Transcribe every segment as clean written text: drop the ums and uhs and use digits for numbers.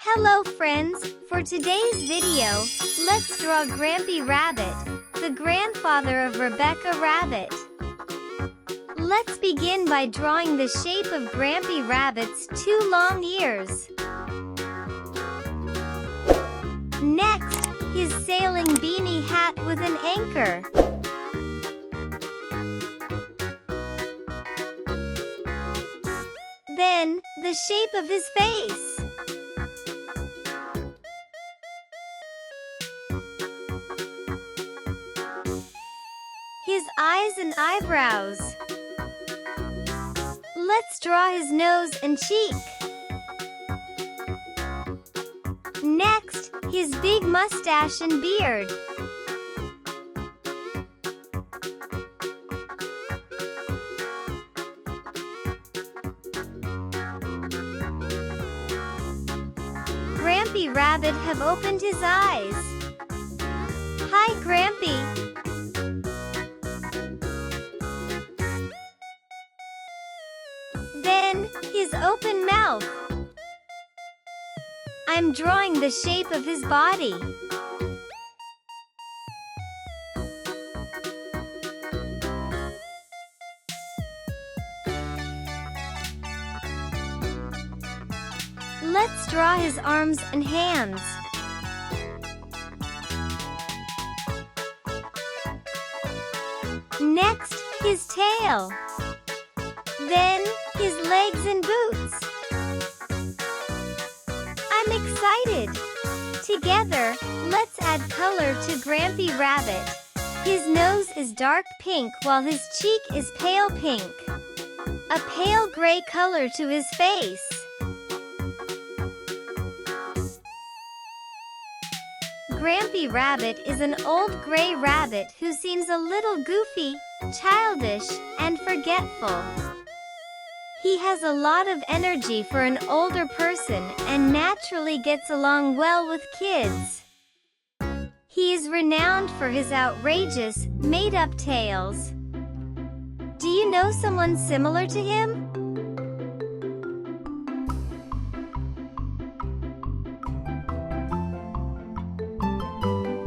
Hello friends, for today's video, let's draw Grampy Rabbit, the grandfather of Rebecca Rabbit. Let's begin by drawing the shape of Grampy Rabbit's two long ears. Next, his sailing beanie hat with an anchor. Then, the shape of his face. His eyes and eyebrows. Let's draw his nose and cheek. Next, his big mustache and beard. Grampy Rabbit have opened his eyes. Hi, Grampy. Then, his open mouth. I'm drawing the shape of his body. Let's draw his arms and hands. Next, his tail. Then, his legs and boots. I'm excited! Together, let's add color to Grampy Rabbit. His nose is dark pink while his cheek is pale pink. A pale gray color to his face. Grampy Rabbit is an old gray rabbit who seems a little goofy, childish, and forgetful. He has a lot of energy for an older person and naturally gets along well with kids. He is renowned for his outrageous, made-up tales. Do you know someone similar to him?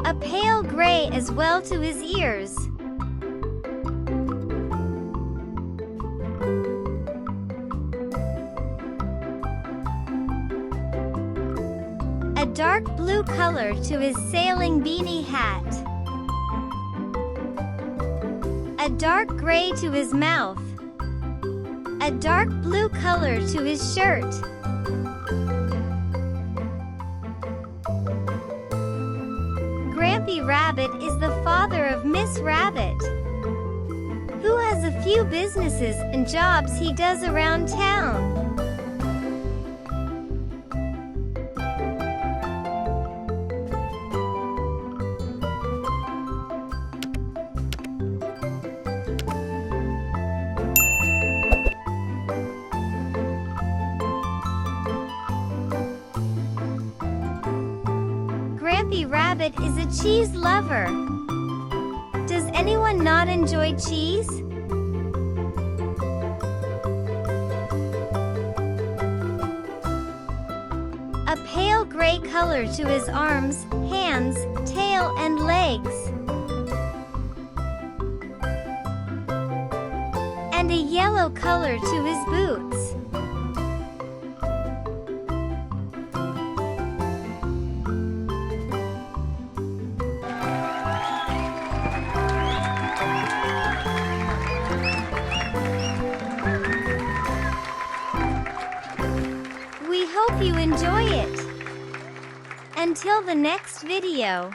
A pale gray as well to his ears. A dark blue color to his sailing beanie hat. A dark gray to his mouth. A dark blue color to his shirt. Grampy Rabbit is the father of Miss Rabbit, who has a few businesses and jobs he does around town. Grampy Rabbit is a cheese lover. Does anyone not enjoy cheese? A pale gray color to his arms, hands, tail, and legs. And a yellow color to his boots. We hope you enjoy it. Until the next video.